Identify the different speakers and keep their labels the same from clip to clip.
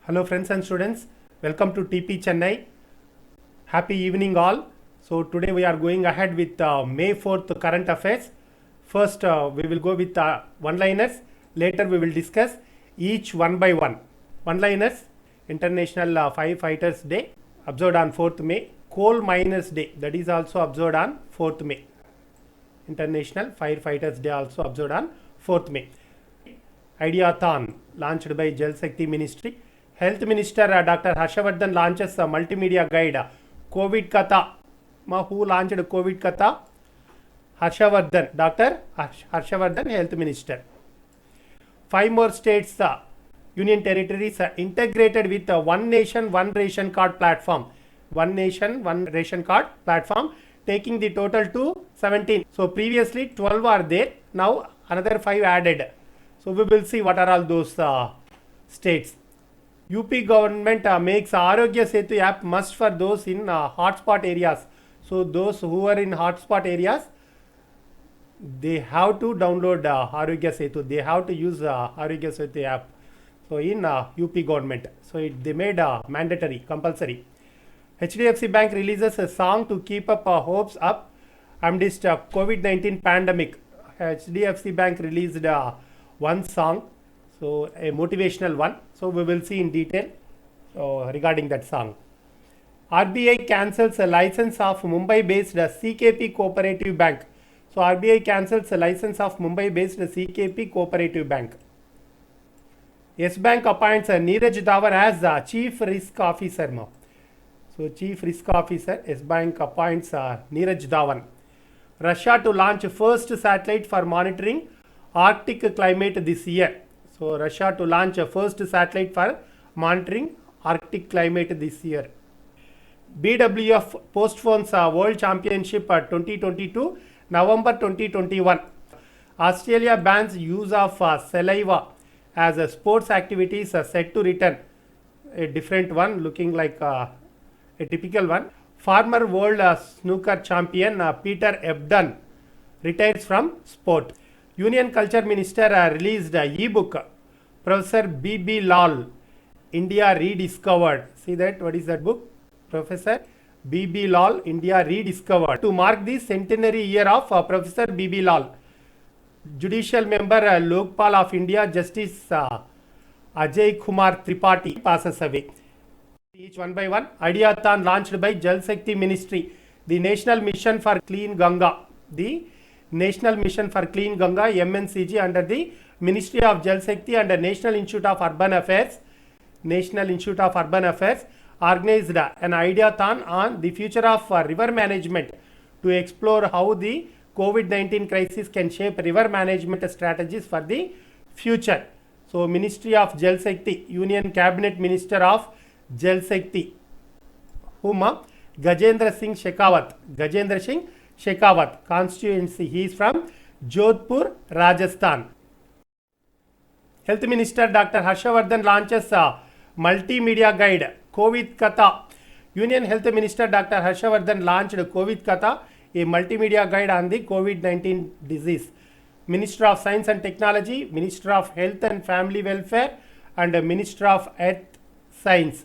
Speaker 1: Hello friends and students, welcome to TP Chennai. Happy evening all. So today we are going ahead with May 4th current affairs. First we will go with one-liners. Later we will discuss each one by one. One-liners, International Firefighters Day observed on 4th May. Coal Miners Day, that is also observed on 4th May. International Firefighters Day also observed on 4th May. Ideathon launched by Jal Shakti Ministry. Health Minister Dr. Harshavardhan launches a multimedia guide, COVID Katha. Who launched COVID Katha? Harshavardhan, Dr. Harshavardhan, Health Minister. 5 more states, union territories integrated with One Nation, One Ration Card platform. One Nation, One Ration Card platform, taking the total to 17. So previously 12 are there, now another 5 added. So we will see what are all those states. UP government makes Arogya Setu app must for those in hotspot areas. So those who are in hotspot areas, they have to download Arogya Setu. They have to use Arogya Setu app. So in UP government, so they made mandatory, compulsory. HDFC Bank releases a song to keep up hopes up amidst COVID-19 pandemic. HDFC Bank released one song, so a motivational one. So we will see in detail regarding that song. RBI cancels a license of Mumbai-based CKP Cooperative Bank. So RBI cancels a license of Mumbai-based CKP Cooperative Bank. Yes Bank appoints Neeraj Davar as Chief Risk Officer. So Chief Risk Officer, Yes Bank appoints Neeraj Davar. Russia to launch first satellite for monitoring Arctic climate this year. So Russia to launch a first satellite for monitoring Arctic climate this year. BWF postpones World Championship 2022 November 2021. Australia bans use of saliva as a sports activities set to return. A different one, looking like a typical one. Former world snooker champion Peter Ebdon retires from sport. Union Culture Minister released e-book, Professor B.B. Lal, India Rediscovered. See that? What is that book? Professor B.B. Lal, India Rediscovered. To mark the centenary year of Professor B.B. Lal, Judicial Member Lokpal of India, Justice Ajay Kumar Tripathi passes away. Each one by one. Ideathon launched by Jal Shakti Ministry. The National Mission for Clean Ganga. The National Mission for Clean Ganga, MNCG, under the Ministry of Jal Shakti and the National Institute of Urban Affairs. National Institute of Urban Affairs organized an ideathon on the future of river management to explore how the COVID-19 crisis can shape river management strategies for the future. So Ministry of Jal Shakti, Union Cabinet Minister of Jal Shakti, whom Gajendra Singh Shekhawat. Gajendra Singh Shekhawat, constituency, he is from Jodhpur, Rajasthan. Health Minister Dr. Harshavardhan launches a multimedia guide, COVID Katha. Union Health Minister Dr. Harshavardhan launched COVID Katha, a multimedia guide on the COVID-19 disease. Minister of Science and Technology, Minister of Health and Family Welfare, and Minister of Earth Science.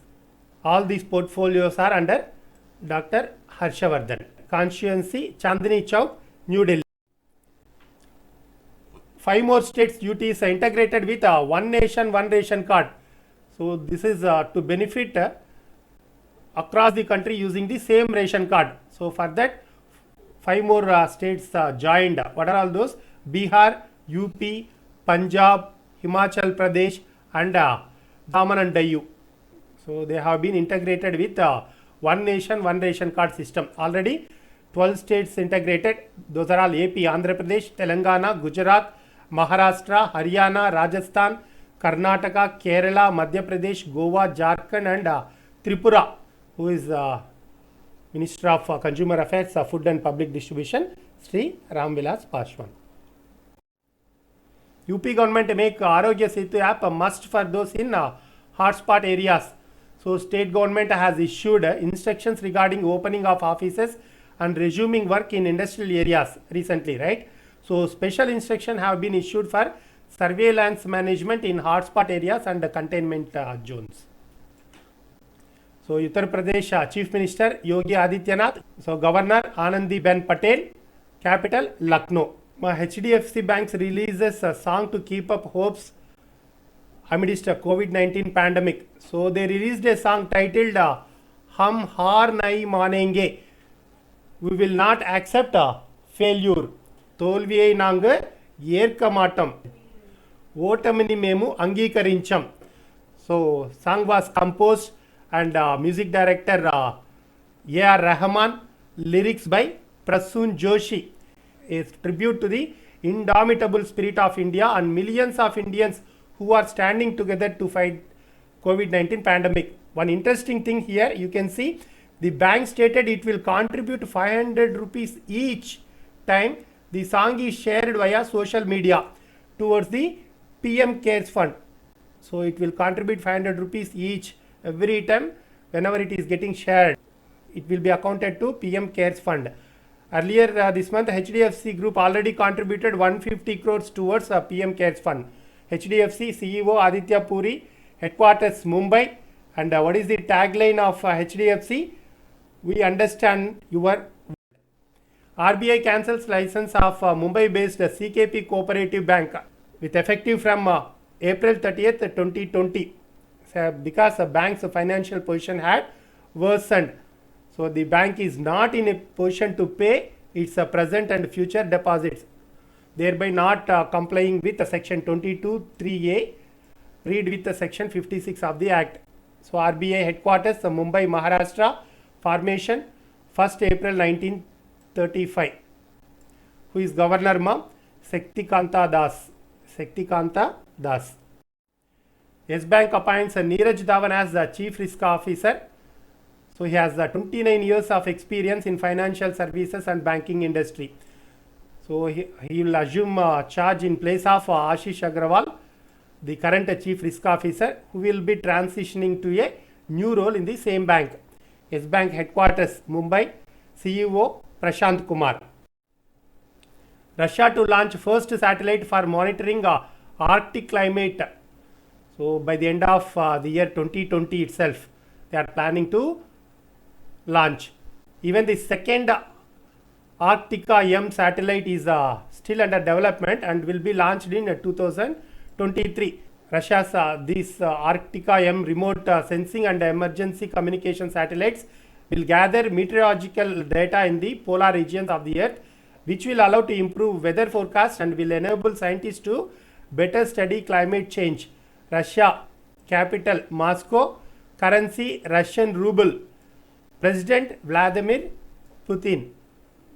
Speaker 1: All these portfolios are under Dr. Harshavardhan. Constituency, Chandni Chowk, New Delhi. 5 more states duties integrated with One Nation, One Ration Card. So this is to benefit across the country using the same ration card. So for that 5 more states joined. What are all those? Bihar, UP, Punjab, Himachal Pradesh, and Daman and Diu. So they have been integrated with One Nation, One Ration Card system. Already 12 states integrated. Those are all AP, Andhra Pradesh, Telangana, Gujarat, Maharashtra, Haryana, Rajasthan, Karnataka, Kerala, Madhya Pradesh, Goa, Jharkhand, and Tripura, who is Minister of Consumer Affairs, Food and Public Distribution, Sri Ramvilas Paswan. UP government make Arogya Setu app a must for those in hotspot areas. So state government has issued instructions regarding opening of offices and resuming work in industrial areas recently, right? So special instructions have been issued for surveillance management in hotspot areas and containment zones. So Uttar Pradesh Chief Minister Yogi Adityanath. So Governor Anandi Ben Patel. Capital Lucknow. HDFC Banks releases a song to keep up hopes amidst a COVID-19 pandemic. So they released a song titled Hum Haar Nahi Manenge. We will not accept failure. తోల్వియై నాంగ ఏర్కమాటం ఓటమిని మేము అంగీకరించాం. So song was composed and music director A R Rahman, lyrics by Prasoon Joshi. A tribute to the indomitable spirit of India and millions of Indians who are standing together to fight COVID-19 pandemic. One interesting thing here, you can see the bank stated it will contribute 500 rupees each time the song is shared via social media towards the PM Cares Fund. So it will contribute 500 rupees each every time whenever it is getting shared. It will be accounted to PM Cares Fund. Earlier this month, HDFC Group already contributed 150 crores towards PM Cares Fund. HDFC CEO Aditya Puri, headquarters Mumbai. And what is the tagline of HDFC? We understand your. RBI cancels license of Mumbai-based CKP Cooperative Bank with effective from April 30th, 2020. Because the bank's financial position had worsened. So the bank is not in a position to pay its present and future deposits, thereby not complying with section 22(3)(a), read with section 56 of the Act. So RBI headquarters Mumbai, Maharashtra, formation 1st April 1935. Who is Governor Ma'am? Sektikanta Das. Sektikanta Das. Yes Bank appoints Neeraj Dhawan as the Chief Risk Officer. So he has 29 years of experience in financial services and banking industry. So he will assume charge in place of Ashish Agrawal, the current Chief Risk Officer, who will be transitioning to a new role in the same bank. Yes Bank headquarters Mumbai, CEO Prashant Kumar. Russia to launch first satellite for monitoring Arctic climate. So by the end of the year 2020 itself, they are planning to launch. Even the second Arctica M satellite is still under development and will be launched in 2023. Russia's these Arctica M remote sensing and emergency communication satellites will gather meteorological data in the polar regions of the earth, which will allow to improve weather forecast and will enable scientists to better study climate change. Russia capital Moscow, currency Russian ruble. President Vladimir Putin.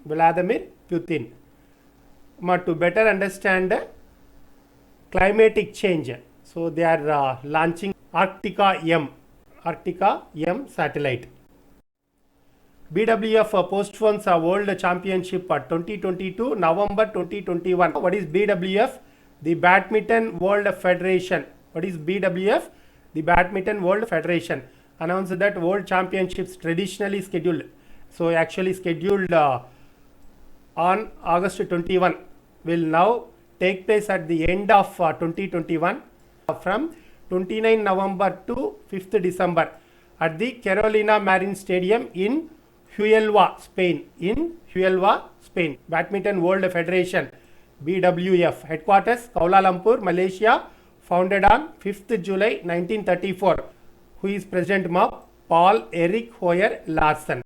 Speaker 1: Vladimir Putin. To better understand climatic change, so they are launching Arctica M satellite. BWF postpones World Championship 2022 November 2021. What is BWF? The Badminton World Federation. What is BWF? The Badminton World Federation announced that World Championships traditionally scheduled, so actually scheduled on August 21, will now take place at the end of 2021 from 29 November to 5th December at the Carolina Marin Stadium in Huelva, Spain. Badminton World Federation BWF headquarters Kuala Lumpur, Malaysia, founded on 5th July 1934. Who is President Ma'am? Paul Eric Hoyer Larsen.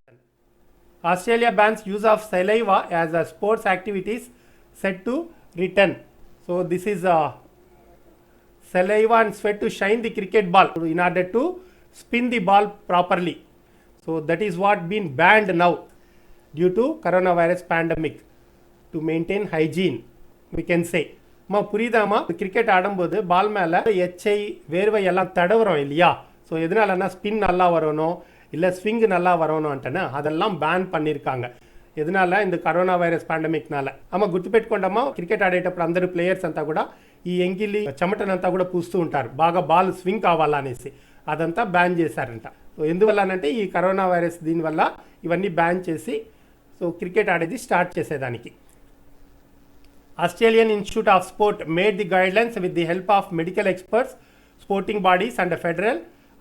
Speaker 1: Australia bans use of saliva as a sports activities set to return. So this is saliva and sweat to shine the cricket ball in order to spin the ball properly. So that is what been banned now due to coronavirus pandemic, to maintain hygiene, we can say. புரியுதாமா? Cricket ஆடும்போது ball மேலே எச்சை வேர்வை எல்லாம் தடவுறோம் இல்லையா? So எதனாலன்னா spin நல்லா வரணும், இல்லை ஸ்விங் நல்லா வரணும்ன்ட்டுன்னு அதெல்லாம் பேன் பண்ணியிருக்காங்க. ఎదనాల ఇంద కరోనా వైరస్ పాండమిక్నాల అమ్మ గుర్తుపెట్టుకోండమ్మా, క్రికెట్ ఆడేటప్పుడు అందరూ ప్లేయర్స్ అంతా కూడా ఈ ఎంగిలి చెమటనంతా కూడా పూస్తూ ఉంటారు, బాగా బాల్ స్వింగ్ కావాలనేసి. అదంతా బ్యాన్ చేశారంట. సో ఎందువల్లనంటే ఈ కరోనా వైరస్ దీనివల్ల ఇవన్నీ బ్యాన్ చేసి సో క్రికెట్ ఆడేది స్టార్ట్ చేసేదానికి. Australian Institute of Sport made the guidelines with the help of medical experts, sporting bodies and federal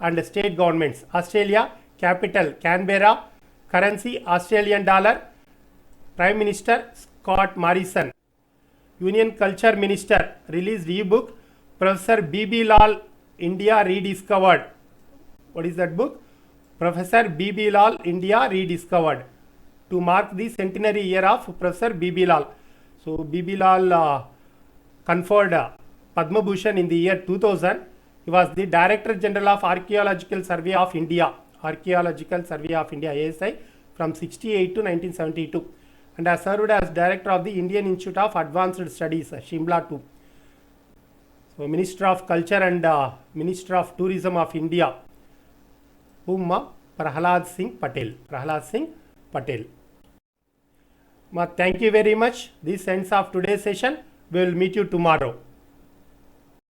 Speaker 1: and state governments. Australia capital Canberra, currency Australian dollar, Prime Minister Scott Morrison, Union Culture Minister released e-book Professor B.B. Lal India Rediscovered. What is that book? Professor B.B. Lal India Rediscovered, to mark the centenary year of Professor B.B. Lal. So B.B. Lal conferred Padma Bhushan in the year 2000. He was the Director General of Archaeological Survey of India, Archaeological Survey of India ASI, from 68 to 1972, and has served as Director of the Indian Institute of Advanced Studies, Shimla too. So Minister of Culture and Minister of Tourism of India, whom Prahalad Singh Patel. Prahalad Singh Patel. Thank you very much. This ends of today's session. We will meet you tomorrow.